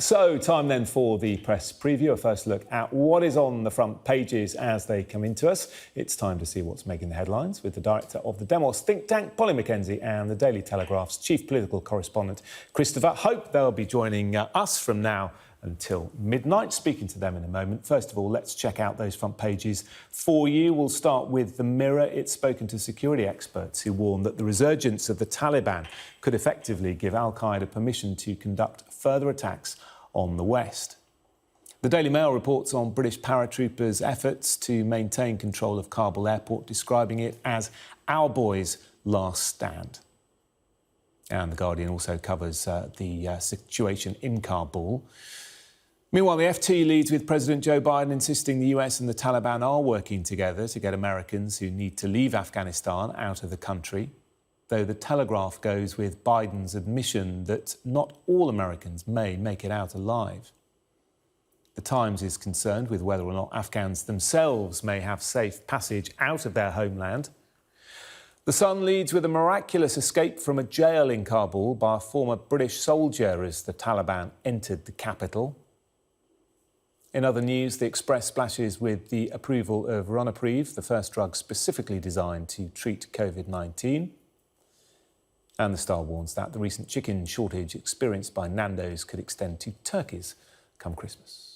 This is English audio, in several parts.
So, time then for the press preview. A first look at what is on the front pages as they come into us. It's time to see what's making the headlines with the director of the Demos think tank, Polly Mackenzie, and the Daily Telegraph's chief political correspondent, Christopher Hope. They'll be joining us from now until midnight. Speaking to them in a moment. First of all, let's check out those front pages for you. We'll start with the Mirror. It's spoken to security experts who warn that the resurgence of the Taliban could effectively give Al-Qaeda permission to conduct further attacks on the West. The Daily Mail reports on British paratroopers' efforts to maintain control of Kabul airport, describing it as our boys' last stand. And The Guardian also covers the situation in Kabul. Meanwhile, the FT leads with President Joe Biden insisting the US and the Taliban are working together to get Americans who need to leave Afghanistan out of the country, though the Telegraph goes with Biden's admission that not all Americans may make it out alive. The Times is concerned with whether or not Afghans themselves may have safe passage out of their homeland. The Sun leads with a miraculous escape from a jail in Kabul by a former British soldier as the Taliban entered the capital. In other news, the Express splashes with the approval of Ronapreve, the first drug specifically designed to treat COVID-19. And the Star warns that the recent chicken shortage experienced by Nando's could extend to turkeys come Christmas.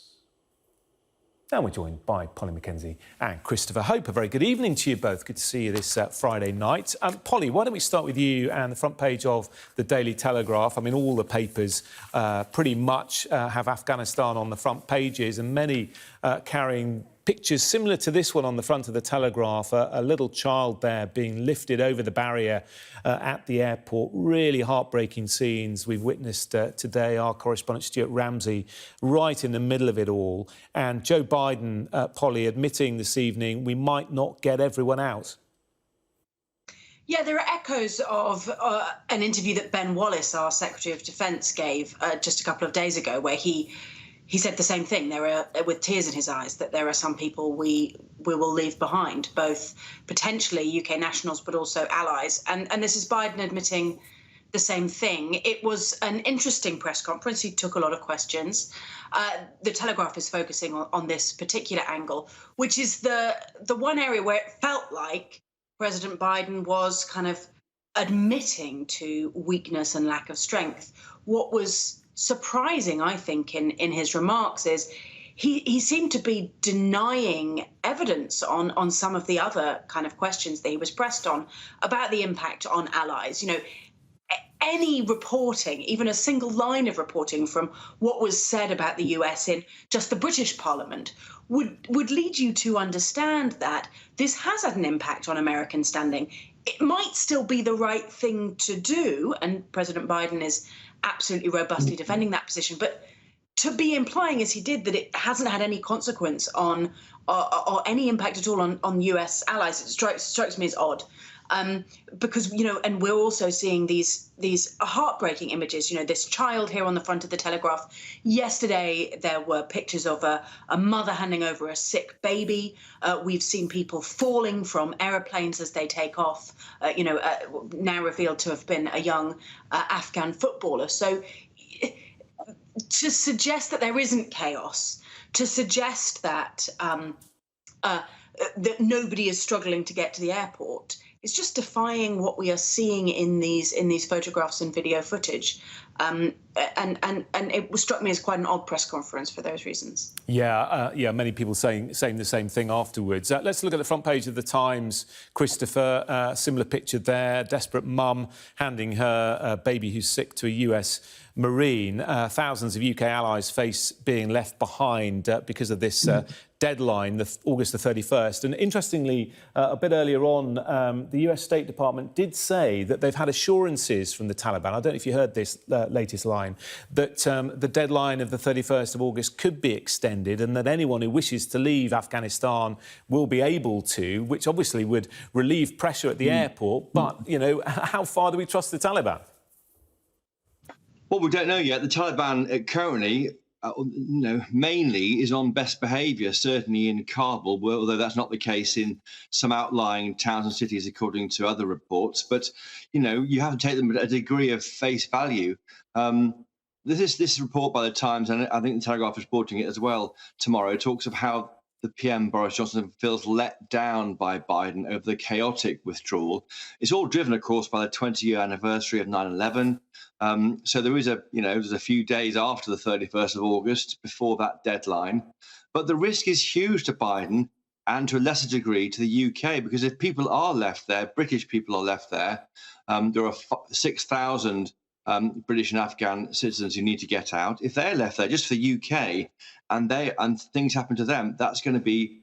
And we're joined by Polly Mackenzie and Christopher Hope. A very good evening to you both. Good to see you this Friday night. Polly, why don't we start with you and the front page of the Daily Telegraph. I mean, all the papers pretty much have Afghanistan on the front pages, and many carrying pictures similar to this one on the front of the Telegraph, a little child there being lifted over the barrier at the airport. Really heartbreaking scenes we've witnessed today. Our correspondent Stuart Ramsey right in the middle of it all. And Joe Biden, Polly, admitting this evening we might not get everyone out. Yeah, there are echoes of an interview that Ben Wallace, our Secretary of Defence, gave just a couple of days ago, where he said the same thing. There are, with tears in his eyes, that there are some people we will leave behind, both potentially UK nationals, but also allies. And this is Biden admitting the same thing. It was an interesting press conference. He took a lot of questions. The Telegraph is focusing on this particular angle, which is the one area where it felt like President Biden was kind of admitting to weakness and lack of strength. What was surprising, I think, in his remarks is he seemed to be denying evidence on some of the other kind of questions that he was pressed on about the impact on allies. You know, any reporting, even a single line of reporting from what was said about the US in just the British Parliament would lead you to understand that this has had an impact on American standing. It might still be the right thing to do, and President Biden is absolutely robustly defending that position, but to be implying, as he did, that it hasn't had any consequence on or any impact at all on US allies, it strikes me as odd. Because, you know, and we're also seeing these heartbreaking images. You know, this child here on the front of the Telegraph. Yesterday, there were pictures of a mother handing over a sick baby. We've seen people falling from aeroplanes as they take off, now revealed to have been a young Afghan footballer. So to suggest that there isn't chaos, to suggest that that nobody is struggling to get to the airport, it's just defying what we are seeing in these photographs and video footage, and it struck me as quite an odd press conference for those reasons. Yeah, many people saying the same thing afterwards. Let's look at the front page of the Times, Christopher. Similar picture there. Desperate mum handing her baby who's sick to a US Marine. Thousands of UK allies face being left behind because of this deadline, August the 31st. And interestingly, a bit earlier on, the US State Department did say that they've had assurances from the Taliban. I don't know if you heard this latest line, that the deadline of the 31st of August could be extended and that anyone who wishes to leave Afghanistan will be able to, which obviously would relieve pressure at the airport. But, you know, how far do we trust the Taliban? Well, we don't know yet. The Taliban currently, mainly is on best behaviour, certainly in Kabul, although that's not the case in some outlying towns and cities, according to other reports. But, you know, you have to take them at a degree of face value. This report by the Times, and I think the Telegraph is reporting it as well tomorrow, talks of how the PM, Boris Johnson, feels let down by Biden over the chaotic withdrawal. It's all driven, of course, by the 20-year anniversary of 9/11. So there is there's a few days after the 31st of August before that deadline. But the risk is huge to Biden and to a lesser degree to the UK, because if people are left there, British people are left there, there are 6,000 British and Afghan citizens who need to get out. If they're left there just for the UK and things happen to them, that's going to be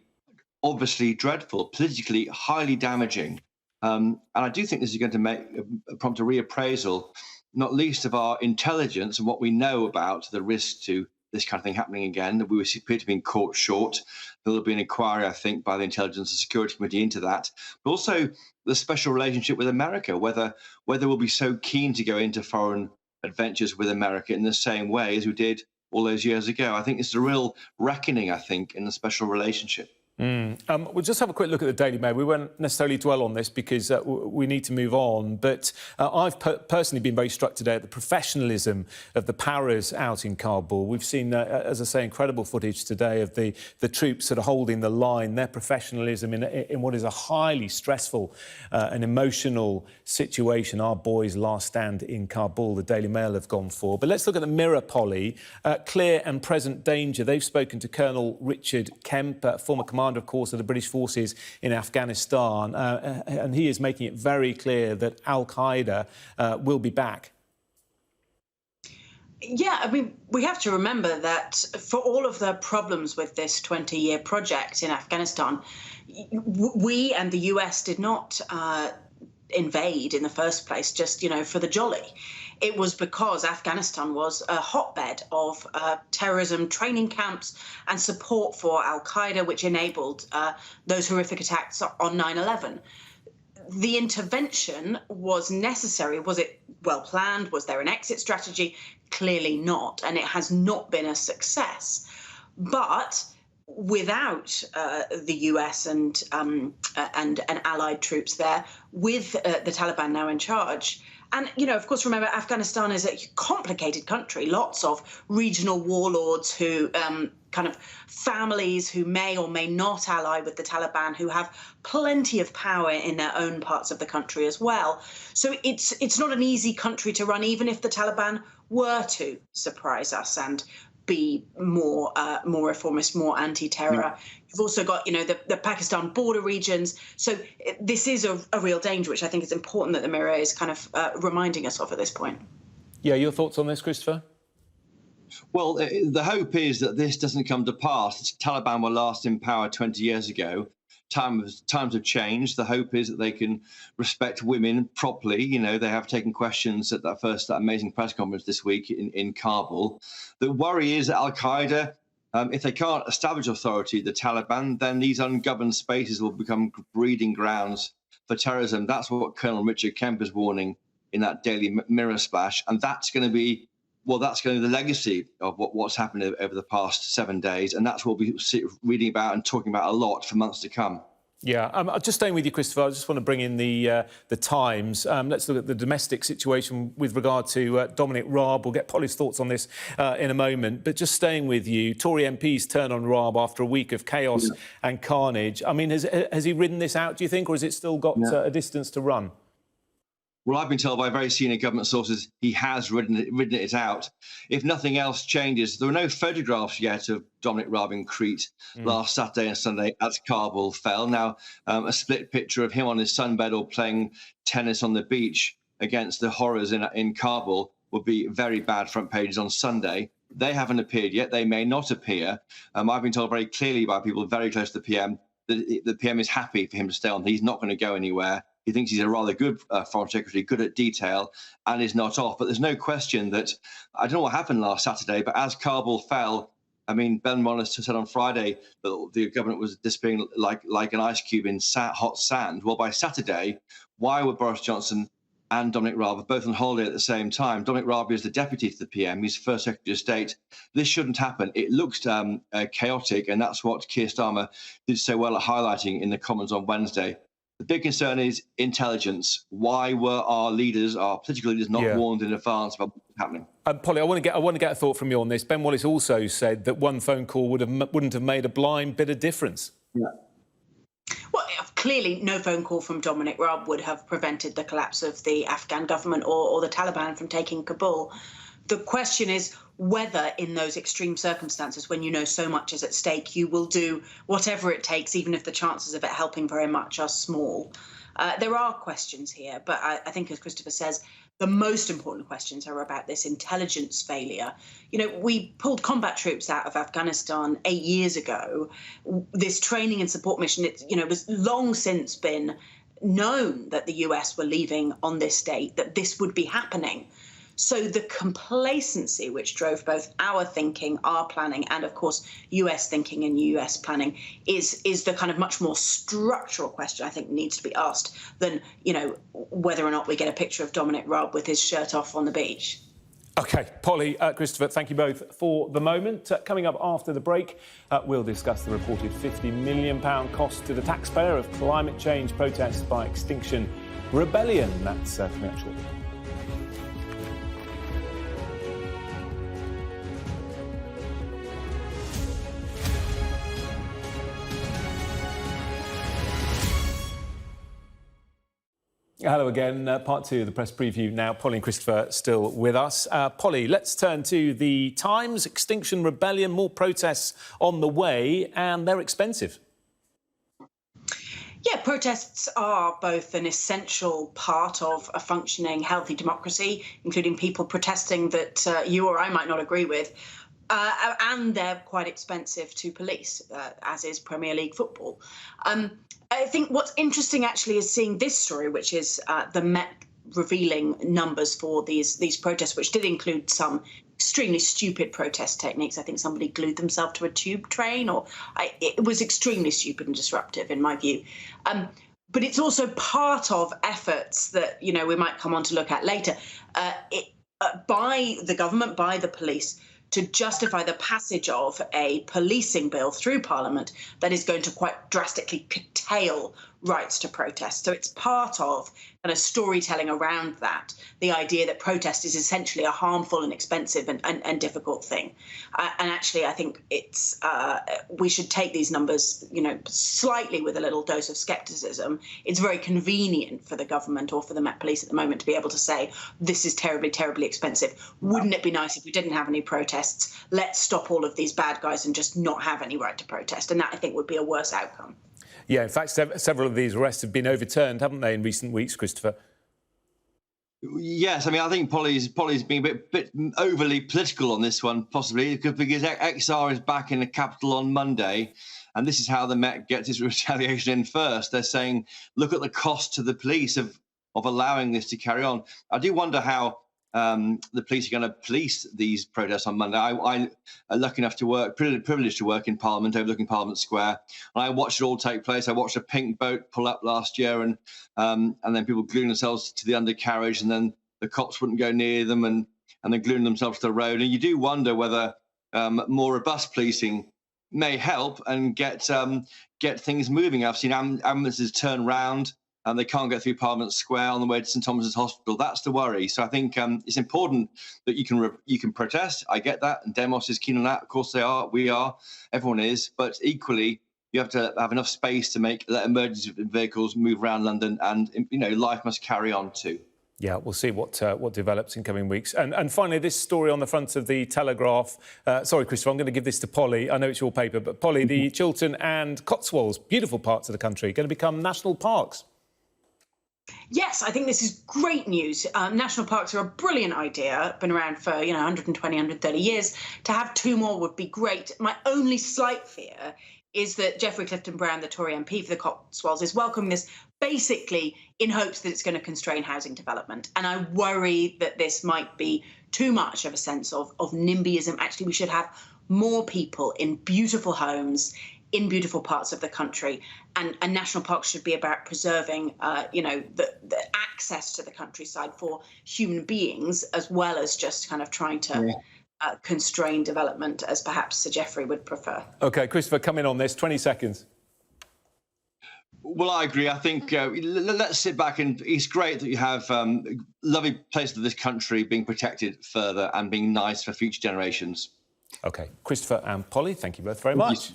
obviously dreadful, politically highly damaging. And I do think this is going to prompt a reappraisal, not least of our intelligence and what we know about the risk to this kind of thing happening again. We appear to be caught short. There'll be an inquiry, I think, by the Intelligence and Security Committee into that, but also the special relationship with America, whether we'll be so keen to go into foreign adventures with America in the same way as we did all those years ago. I think it's a real reckoning, I think, in the special relationship. We'll just have a quick look at the Daily Mail. We won't necessarily dwell on this because we need to move on. But I've personally been very struck today at the professionalism of the paras out in Kabul. We've seen, as I say, incredible footage today of the troops sort of holding the line, their professionalism in what is a highly stressful and emotional situation. Our boys' last stand in Kabul, the Daily Mail have gone for. But let's look at the Mirror, Polly. Clear and present danger. They've spoken to Colonel Richard Kemp, former commander, of course, of the British forces in Afghanistan, and he is making it very clear that Al-Qaeda will be back. Yeah, I mean, we have to remember that for all of the problems with this 20-year project in Afghanistan, we and the US did not invade in the first place just, for the jolly. It was because Afghanistan was a hotbed of terrorism training camps and support for Al-Qaeda, which enabled those horrific attacks on 9/11. The intervention was necessary. Was it well planned? Was there an exit strategy? Clearly not, and it has not been a success. But without the US and allied troops there, with the Taliban now in charge. And, of course, remember, Afghanistan is a complicated country, lots of regional warlords who kind of families who may or may not ally with the Taliban, who have plenty of power in their own parts of the country as well. So it's not an easy country to run, even if the Taliban were to surprise us and be more reformist, more anti-terror. Yeah. You've also got, the Pakistan border regions. So this is a real danger, which I think is important that the Mirror is kind of reminding us of at this point. Yeah, your thoughts on this, Christopher? Well, the hope is that this doesn't come to pass. The Taliban were last in power 20 years ago. Times have changed. The hope is that they can respect women properly. They have taken questions at that amazing press conference this week in Kabul. The worry is that Al-Qaeda, if they can't establish authority, the Taliban, then these ungoverned spaces will become breeding grounds for terrorism. That's what Colonel Richard Kemp is warning in that Daily Mirror splash. And that's going to be the legacy of what's happened over the past 7 days. And that's what we'll be reading about and talking about a lot for months to come. Yeah, just staying with you, Christopher, I just want to bring in the Times. Let's look at the domestic situation with regard to Dominic Raab. We'll get Polly's thoughts on this in a moment. But just staying with you, Tory MPs turn on Raab after a week of chaos and carnage. I mean, has he ridden this out, do you think, or has it still got a distance to run? Well, I've been told by very senior government sources he has ridden it out. If nothing else changes, there were no photographs yet of Dominic Raab in Crete last Saturday and Sunday as Kabul fell. Now, a split picture of him on his sunbed or playing tennis on the beach against the horrors in Kabul would be very bad front pages on Sunday. They haven't appeared yet. They may not appear. I've been told very clearly by people very close to the PM that the PM is happy for him to stay on. He's not going to go anywhere. He thinks he's a rather good foreign secretary, good at detail, and is not off. But there's no question that, I don't know what happened last Saturday, but as Kabul fell, I mean, Ben Wallace said on Friday that the government was disappearing like an ice cube in hot sand. Well, by Saturday, why were Boris Johnson and Dominic Raab both on holiday at the same time? Dominic Raab is the deputy to the PM. He's first Secretary of State. This shouldn't happen. It looks chaotic, and that's what Keir Starmer did so well at highlighting in the Commons on Wednesday. The big concern is intelligence. Why were our political leaders not warned in advance about what was happening. Polly, I want to get a thought from you on this. Ben Wallace also said that one phone call wouldn't have made a blind bit of difference. Yeah. Well, clearly, no phone call from Dominic Raab would have prevented the collapse of the Afghan government or the Taliban from taking Kabul. The question is whether in those extreme circumstances, when you know so much is at stake, you will do whatever it takes, even if the chances of it helping very much are small. There are questions here, but I think, as Christopher says, the most important questions are about this intelligence failure. You know, we pulled combat troops out of Afghanistan 8 years ago. This training and support mission, it was long since been known that the US were leaving on this date, that this would be happening. So the complacency which drove both our thinking, our planning, and of course US thinking and US planning is the kind of much more structural question I think needs to be asked than, whether or not we get a picture of Dominic Raab with his shirt off on the beach. OK, Polly, Christopher, thank you both for the moment. Coming up after the break, we'll discuss the reported £50 million cost to the taxpayer of climate change protests by Extinction Rebellion. That's coming up shortly. Hello again. Part two of the press preview now. Polly and Christopher still with us. Polly, let's turn to the Times. Extinction Rebellion, more protests on the way, and they're expensive. Yeah, protests are both an essential part of a functioning, healthy democracy, including people protesting that you or I might not agree with. And they're quite expensive to police, as is Premier League football. I think what's interesting actually is seeing this story, which is the Met revealing numbers for these protests, which did include some extremely stupid protest techniques. I think somebody glued themselves to a tube train, it was extremely stupid and disruptive in my view. But it's also part of efforts that, we might come on to look at later, by the government, by the police, to justify the passage of a policing bill through Parliament that is going to quite drastically curtail rights to protest. So it's part of kind of storytelling around that, the idea that protest is essentially a harmful and expensive and difficult thing. And actually, I think it's we should take these numbers, slightly with a little dose of scepticism. It's very convenient for the government or for the Met Police at the moment to be able to say, this is terribly, terribly expensive. Wouldn't it be nice if we didn't have any protests? Let's stop all of these bad guys and just not have any right to protest. And that, I think, would be a worse outcome. Yeah, in fact, several of these arrests have been overturned, haven't they, in recent weeks, Christopher? Yes, I mean, I think Polly's being a bit overly political on this one, possibly, because XR is back in the capital on Monday, and this is how the Met gets its retaliation in first. They're saying, look at the cost to the police of allowing this to carry on. I do wonder how the police are going to police these protests on Monday. I'm lucky enough to work, privileged to work in Parliament, overlooking Parliament Square. And I watched it all take place. I watched a pink boat pull up last year, and then people gluing themselves to the undercarriage, and then the cops wouldn't go near them, and then gluing themselves to the road. And you do wonder whether more robust policing may help and get things moving. I've seen ambulances turn round, and they can't get through Parliament Square on the way to St Thomas's Hospital. That's the worry. So I think it's important that you can protest. I get that, and Demos is keen on that. Of course they are. We are. Everyone is. But equally, you have to have enough space to let emergency vehicles move around London, and life must carry on too. Yeah, we'll see what develops in coming weeks. And finally, this story on the front of the Telegraph. Sorry, Christopher, I'm going to give this to Polly. I know it's your paper, but Polly, the Chiltern and Cotswolds, beautiful parts of the country, going to become national parks. Yes, I think this is great news. National parks are a brilliant idea. Been around for 120, 130 years. To have two more would be great. My only slight fear is that Geoffrey Clifton Brown, the Tory MP for the Cotswolds, is welcoming this basically in hopes that it's going to constrain housing development. And I worry that this might be too much of a sense of NIMBYism. Actually, we should have more people in beautiful homes in beautiful parts of the country, and national parks should be about preserving, the access to the countryside for human beings, as well as just kind of trying to constrain development, as perhaps Sir Geoffrey would prefer. OK, Christopher, come in on this. 20 seconds. Well, I agree. I think let's sit back, and it's great that you have lovely places of this country being protected further and being nice for future generations. OK, Christopher and Polly, thank you both very much.